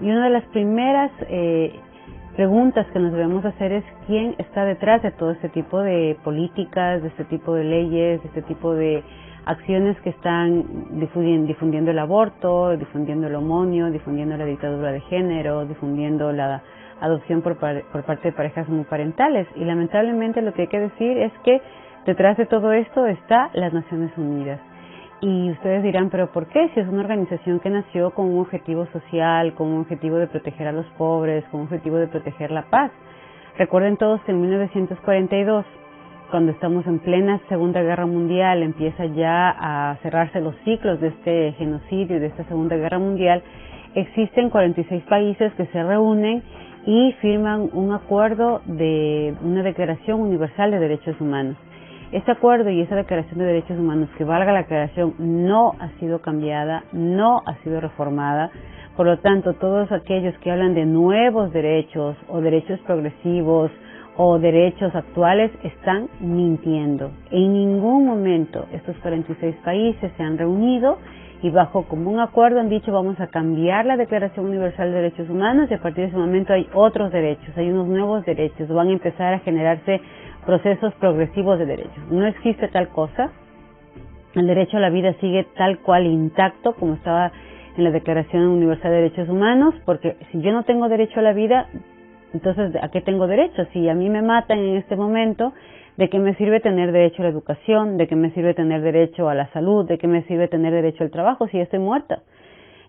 Y una de las primeras preguntas que nos debemos hacer es quién está detrás de todo este tipo de políticas, de este tipo de leyes, de este tipo de acciones que están difundiendo el aborto, difundiendo el homonio, difundiendo la dictadura de género, difundiendo la adopción por parte de parejas homoparentales. Y lamentablemente lo que hay que decir es que detrás de todo esto está las Naciones Unidas. Y ustedes dirán, ¿pero por qué? Si es una organización que nació con un objetivo social, con un objetivo de proteger a los pobres, con un objetivo de proteger la paz. Recuerden todos que en 1942, cuando estamos en plena Segunda Guerra Mundial, empieza ya a cerrarse los ciclos de este genocidio y de esta Segunda Guerra Mundial, existen 46 países que se reúnen y firman un acuerdo de una Declaración Universal de Derechos Humanos. Este acuerdo y esa Declaración de Derechos Humanos, que valga la aclaración, no ha sido cambiada, no ha sido reformada. Por lo tanto, todos aquellos que hablan de nuevos derechos o derechos progresivos o derechos actuales están mintiendo. En ningún momento estos 46 países se han reunido y bajo común acuerdo han dicho vamos a cambiar la Declaración Universal de Derechos Humanos y a partir de ese momento hay otros derechos, hay unos nuevos derechos, van a empezar a generarse procesos progresivos de derechos. No existe tal cosa. El derecho a la vida sigue tal cual intacto como estaba en la Declaración Universal de Derechos Humanos, porque si yo no tengo derecho a la vida, entonces ¿a qué tengo derecho? Si a mí me matan en este momento, ¿de qué me sirve tener derecho a la educación? ¿De qué me sirve tener derecho a la salud? ¿De qué me sirve tener derecho al trabajo si ya estoy muerta?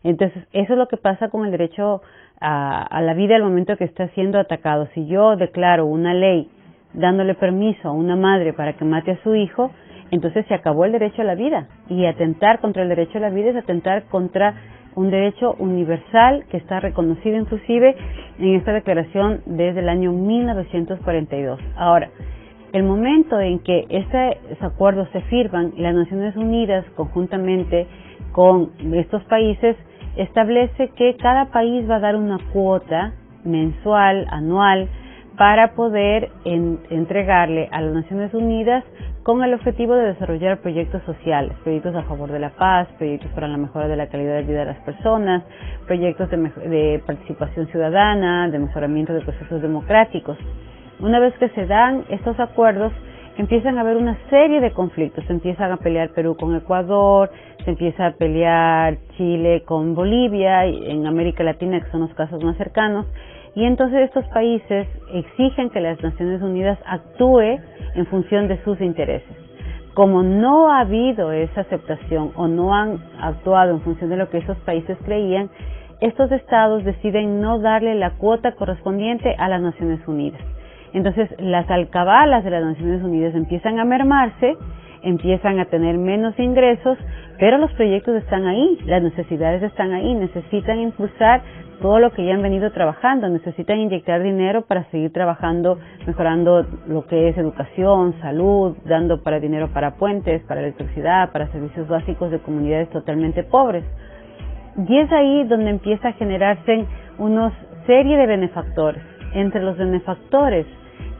Entonces, eso es lo que pasa con el derecho a la vida al momento que está siendo atacado. Si yo declaro una ley dándole permiso a una madre para que mate a su hijo, entonces se acabó el derecho a la vida. Y atentar contra el derecho a la vida es atentar contra un derecho universal que está reconocido inclusive en esta declaración desde el año 1942. Ahora, el momento en que estos acuerdos se firman, las Naciones Unidas, conjuntamente con estos países, establece que cada país va a dar una cuota mensual, anual, para poder entregarle a las Naciones Unidas con el objetivo de desarrollar proyectos sociales, proyectos a favor de la paz, proyectos para la mejora de la calidad de vida de las personas, proyectos de participación ciudadana, de mejoramiento de procesos democráticos. Una vez que se dan estos acuerdos, empiezan a haber una serie de conflictos. Se empiezan a pelear Perú con Ecuador, se empieza a pelear Chile con Bolivia, y en América Latina, que son los casos más cercanos. Y entonces estos países exigen que las Naciones Unidas actúe en función de sus intereses. Como no ha habido esa aceptación o no han actuado en función de lo que esos países creían, estos estados deciden no darle la cuota correspondiente a las Naciones Unidas. Entonces las alcabalas de las Naciones Unidas empiezan a mermarse, empiezan a tener menos ingresos, pero los proyectos están ahí, las necesidades están ahí, necesitan impulsar todo lo que ya han venido trabajando, necesitan inyectar dinero para seguir trabajando, mejorando lo que es educación, salud, dando para dinero para puentes, para electricidad, para servicios básicos de comunidades totalmente pobres. Y es ahí donde empieza a generarse una serie de benefactores. Entre los benefactores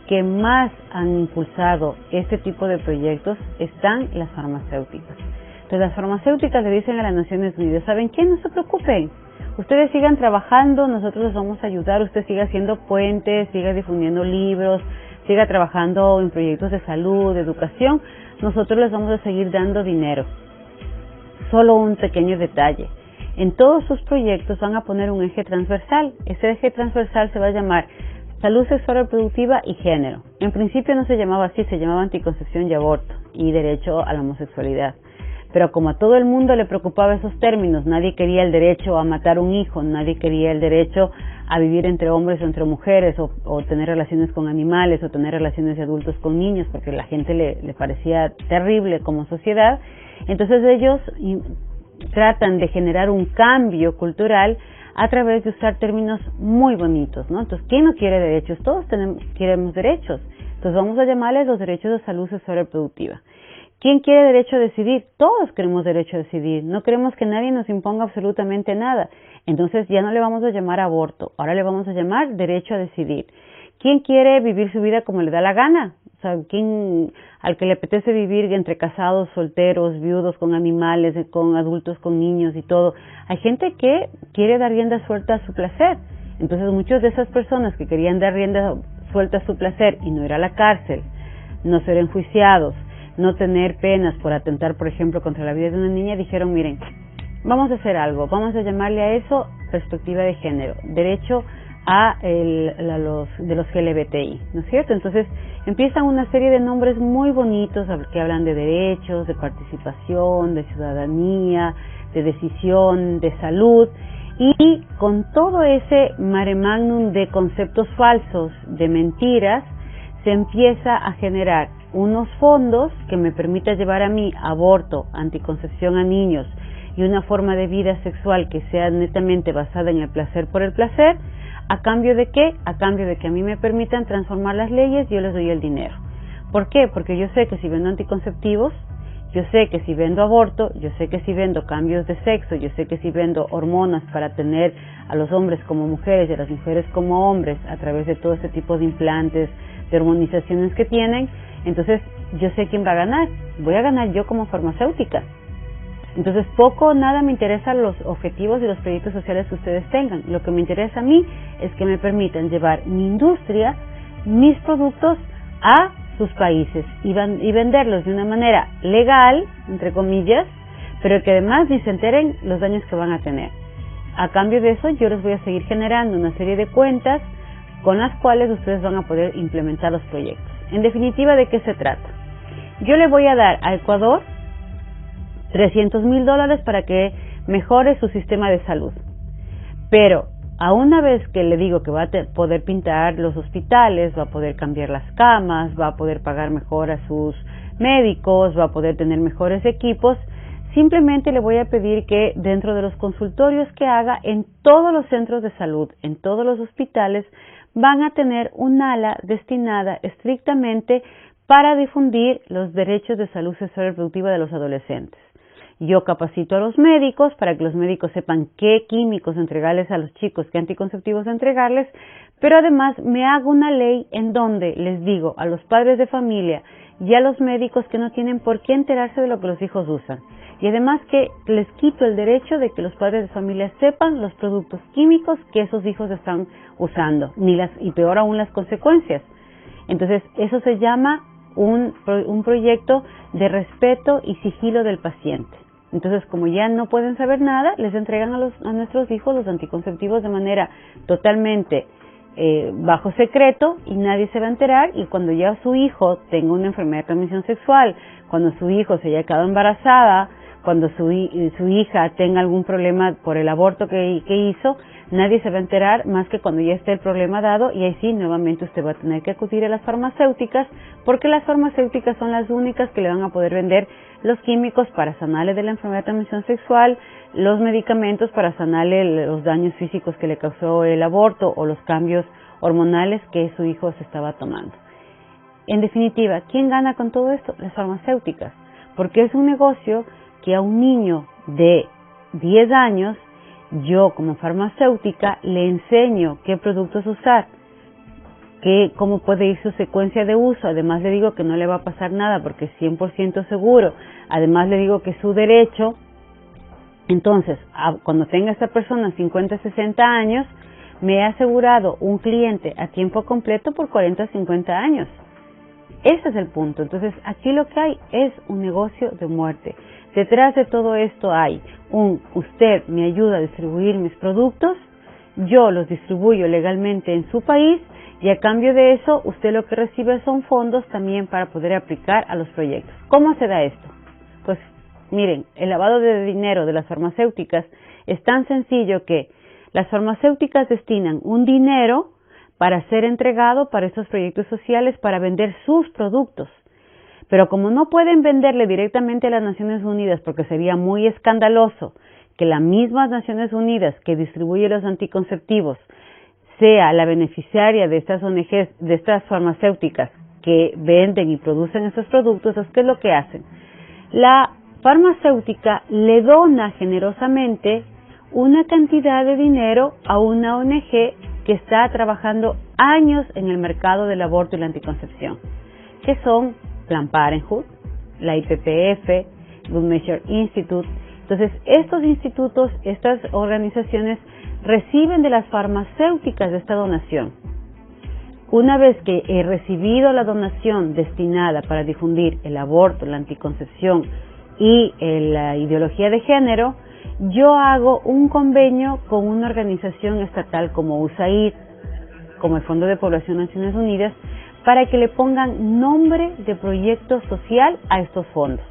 que más han impulsado este tipo de proyectos están las farmacéuticas. Entonces las farmacéuticas le dicen a las Naciones Unidas, ¿saben qué? No se preocupen, ustedes sigan trabajando, nosotros les vamos a ayudar, usted siga haciendo puentes, siga difundiendo libros, siga trabajando en proyectos de salud, de educación, nosotros les vamos a seguir dando dinero. Solo un pequeño detalle, en todos sus proyectos van a poner un eje transversal, ese eje transversal se va a llamar salud sexual reproductiva y género. En principio no se llamaba así, se llamaba anticoncepción y aborto y derecho a la homosexualidad. Pero como a todo el mundo le preocupaba esos términos, nadie quería el derecho a matar un hijo, nadie quería el derecho a vivir entre hombres o entre mujeres, o tener relaciones con animales, o tener relaciones de adultos con niños, porque a la gente le parecía terrible como sociedad. Entonces ellos tratan de generar un cambio cultural a través de usar términos muy bonitos, ¿no? Entonces, ¿quién no quiere derechos? Todos queremos derechos. Entonces vamos a llamarles los derechos de salud sexual reproductiva. ¿Quién quiere derecho a decidir? Todos queremos derecho a decidir. No queremos que nadie nos imponga absolutamente nada. Entonces ya no le vamos a llamar aborto, ahora le vamos a llamar derecho a decidir. ¿Quién quiere vivir su vida como le da la gana? O sea, ¿quién al que le apetece vivir entre casados, solteros, viudos, con animales, con adultos, con niños y todo? Hay gente que quiere dar rienda suelta a su placer. Entonces, muchas de esas personas que querían dar rienda suelta a su placer y no ir a la cárcel, no ser enjuiciados, no tener penas por atentar, por ejemplo, contra la vida de una niña, dijeron, miren, vamos a hacer algo, vamos a llamarle a eso perspectiva de género, derecho de los LGBTI, ¿no es cierto? Entonces empiezan una serie de nombres muy bonitos que hablan de derechos, de participación, de ciudadanía, de decisión, de salud, y con todo ese mare magnum de conceptos falsos, de mentiras, se empieza a generar unos fondos que me permitan llevar a mí aborto, anticoncepción a niños y una forma de vida sexual que sea netamente basada en el placer por el placer. ¿A cambio de qué? A cambio de que a mí me permitan transformar las leyes, yo les doy el dinero. ¿Por qué? Porque yo sé que si vendo anticonceptivos, yo sé que si vendo aborto, yo sé que si vendo cambios de sexo, yo sé que si vendo hormonas para tener a los hombres como mujeres y a las mujeres como hombres a través de todo este tipo de implantes, de hormonizaciones que tienen, entonces yo sé quién va a ganar. Voy a ganar yo como farmacéutica. Entonces poco o nada me interesan los objetivos y los proyectos sociales que ustedes tengan. Lo que me interesa a mí es que me permitan llevar mi industria, mis productos a sus países y venderlos de una manera legal, entre comillas, pero que además ni se enteren los daños que van a tener. A cambio de eso yo les voy a seguir generando una serie de cuentas con las cuales ustedes van a poder implementar los proyectos. En definitiva, ¿de qué se trata? Yo le voy a dar a Ecuador $300,000 para que mejore su sistema de salud. Pero a una vez que le digo que va a poder pintar los hospitales, va a poder cambiar las camas, va a poder pagar mejor a sus médicos, va a poder tener mejores equipos, simplemente le voy a pedir que dentro de los consultorios que haga en todos los centros de salud, en todos los hospitales, van a tener un ala destinada estrictamente para difundir los derechos de salud sexual y reproductiva de los adolescentes. Yo capacito a los médicos para que los médicos sepan qué químicos entregarles a los chicos, qué anticonceptivos entregarles, pero además me hago una ley en donde les digo a los padres de familia y a los médicos que no tienen por qué enterarse de lo que los hijos usan. Y además que les quito el derecho de que los padres de familia sepan los productos químicos que esos hijos están usando, y peor aún las consecuencias. Entonces, eso se llama un proyecto de respeto y sigilo del paciente. Entonces, como ya no pueden saber nada, les entregan a nuestros hijos los anticonceptivos de manera totalmente bajo secreto y nadie se va a enterar, y cuando ya su hijo tenga una enfermedad de transmisión sexual, cuando su hijo se haya quedado embarazada, cuando su hija tenga algún problema por el aborto que hizo, nadie se va a enterar más que cuando ya esté el problema dado, y ahí sí, nuevamente usted va a tener que acudir a las farmacéuticas, porque las farmacéuticas son las únicas que le van a poder vender los químicos para sanarle de la enfermedad de transmisión sexual, los medicamentos para sanarle los daños físicos que le causó el aborto o los cambios hormonales que su hijo se estaba tomando. En definitiva, ¿quién gana con todo esto? Las farmacéuticas, porque es un negocio que a un niño de 10 años, yo como farmacéutica le enseño qué productos usar, cómo puede ir su secuencia de uso, además le digo que no le va a pasar nada porque es 100% seguro, además le digo que es su derecho. Entonces, cuando tenga esta persona 50, 60 años, me he asegurado un cliente a tiempo completo por 40, 50 años. Ese es el punto. Entonces, aquí lo que hay es un negocio de muerte. Detrás de todo esto hay usted me ayuda a distribuir mis productos, yo los distribuyo legalmente en su país, y a cambio de eso, usted lo que recibe son fondos también para poder aplicar a los proyectos. ¿Cómo se da esto? Pues miren, el lavado de dinero de las farmacéuticas es tan sencillo que las farmacéuticas destinan un dinero para ser entregado para estos proyectos sociales para vender sus productos. Pero como no pueden venderle directamente a las Naciones Unidas porque sería muy escandaloso que las mismas Naciones Unidas que distribuye los anticonceptivos sea la beneficiaria de estas ONGs, de estas farmacéuticas que venden y producen esos productos, ¿qué es lo que hacen? La farmacéutica le dona generosamente una cantidad de dinero a una ONG que está trabajando años en el mercado del aborto y la anticoncepción. que son Planned Parenthood, la IPPF, Good Measure Institute. Entonces, estos institutos, estas organizaciones reciben de las farmacéuticas esta donación. Una vez que he recibido la donación destinada para difundir el aborto, la anticoncepción y la ideología de género, yo hago un convenio con una organización estatal como USAID, como el Fondo de Población de Naciones Unidas, para que le pongan nombre de proyecto social a estos fondos.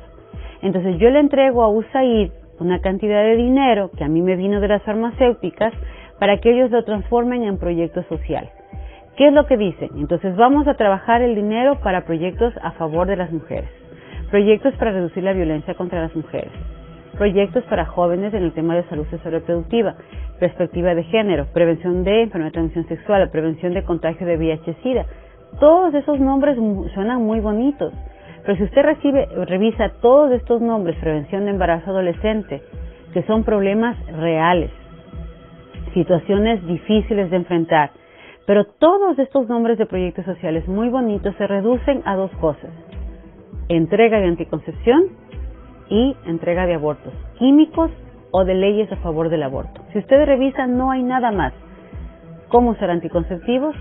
Entonces yo le entrego a USAID una cantidad de dinero que a mí me vino de las farmacéuticas para que ellos lo transformen en proyectos sociales. ¿Qué es lo que dicen? Entonces vamos a trabajar el dinero para proyectos a favor de las mujeres, proyectos para reducir la violencia contra las mujeres, proyectos para jóvenes en el tema de salud sexual reproductiva, perspectiva de género, prevención de enfermedad de transmisión sexual, prevención de contagio de VIH-Sida. Todos esos nombres suenan muy bonitos, pero si usted revisa todos estos nombres, prevención de embarazo adolescente, que son problemas reales, situaciones difíciles de enfrentar, pero todos estos nombres de proyectos sociales muy bonitos se reducen a dos cosas: entrega de anticoncepción y entrega de abortos químicos o de leyes a favor del aborto. Si usted revisa, no hay nada más. Cómo usar anticonceptivos,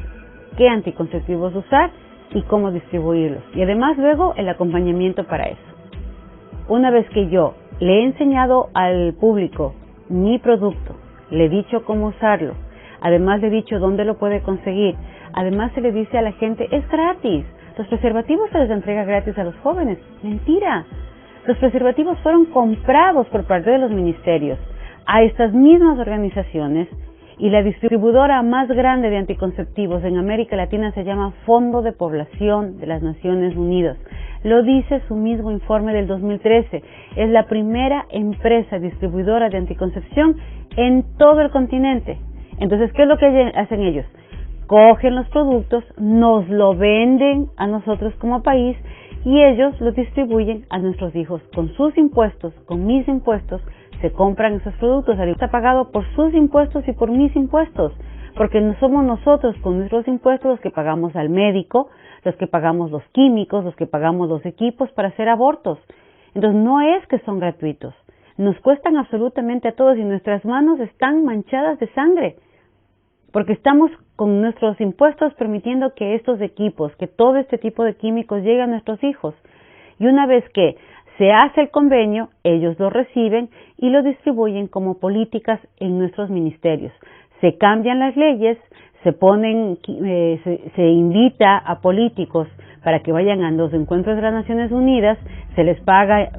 qué anticonceptivos usar y cómo distribuirlos. Y además luego el acompañamiento para eso. Una vez que yo le he enseñado al público mi producto, le he dicho cómo usarlo, además le he dicho dónde lo puede conseguir, además se le dice a la gente, es gratis. Los preservativos se les entrega gratis a los jóvenes. Mentira. Los preservativos fueron comprados por parte de los ministerios a estas mismas organizaciones, y la distribuidora más grande de anticonceptivos en América Latina se llama Fondo de Población de las Naciones Unidas. Lo dice su mismo informe del 2013. Es la primera empresa distribuidora de anticoncepción en todo el continente. Entonces, ¿qué es lo que hacen ellos? Cogen los productos, nos lo venden a nosotros como país y ellos los distribuyen a nuestros hijos con sus impuestos, con mis impuestos. Se compran esos productos, está pagado por sus impuestos y por mis impuestos, porque no somos nosotros con nuestros impuestos los que pagamos al médico, los que pagamos los químicos, los que pagamos los equipos para hacer abortos. Entonces no es que son gratuitos, nos cuestan absolutamente a todos y nuestras manos están manchadas de sangre, porque estamos con nuestros impuestos permitiendo que estos equipos, que todo este tipo de químicos llegue a nuestros hijos. Y una vez que se hace el convenio, ellos lo reciben y lo distribuyen como políticas en nuestros ministerios. Se cambian las leyes, se invita a políticos para que vayan a los encuentros de las Naciones Unidas, se les paga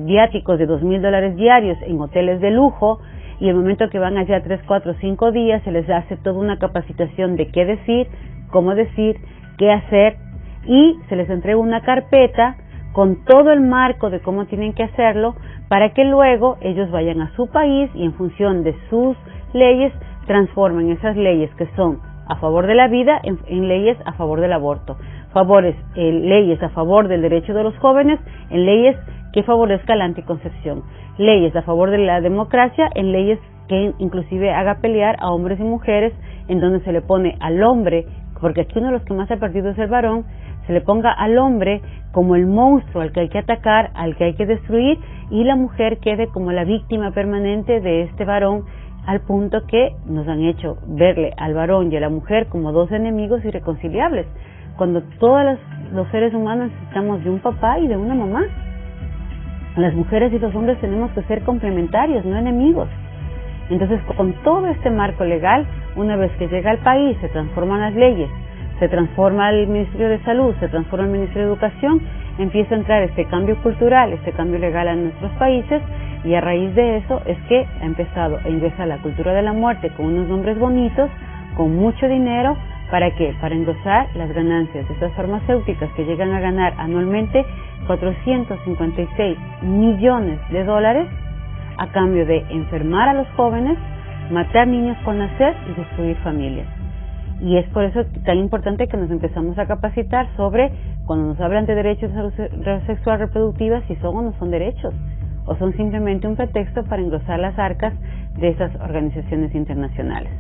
viáticos de $2,000 diarios en hoteles de lujo, y el momento que van allá 3, 4, 5 días se les hace toda una capacitación de qué decir, cómo decir, qué hacer, y se les entrega una carpeta con todo el marco de cómo tienen que hacerlo para que luego ellos vayan a su país y en función de sus leyes transformen esas leyes que son a favor de la vida en leyes a favor del aborto, leyes a favor del derecho de los jóvenes en leyes que favorezcan la anticoncepción, leyes a favor de la democracia en leyes que inclusive haga pelear a hombres y mujeres, en donde se le pone al hombre, porque aquí uno de los que más ha perdido es el varón, se le ponga al hombre como el monstruo al que hay que atacar, al que hay que destruir, y la mujer quede como la víctima permanente de este varón, al punto que nos han hecho verle al varón y a la mujer como dos enemigos irreconciliables, cuando todos los seres humanos necesitamos de un papá y de una mamá. Las mujeres y los hombres tenemos que ser complementarios, no enemigos. Entonces, con todo este marco legal, una vez que llega al país, se transforman las leyes, se transforma el Ministerio de Salud, se transforma el Ministerio de Educación, empieza a entrar este cambio cultural, este cambio legal en nuestros países, y a raíz de eso es que ha empezado a ingresar la cultura de la muerte con unos nombres bonitos, con mucho dinero. ¿Para qué? Para engrosar las ganancias de estas farmacéuticas que llegan a ganar anualmente $456 millones a cambio de enfermar a los jóvenes, matar niños por nacer y destruir familias. Y es por eso tan importante que nos empezamos a capacitar sobre, cuando nos hablan de derechos de salud sexual reproductiva, si son o no son derechos, o son simplemente un pretexto para engrosar las arcas de esas organizaciones internacionales.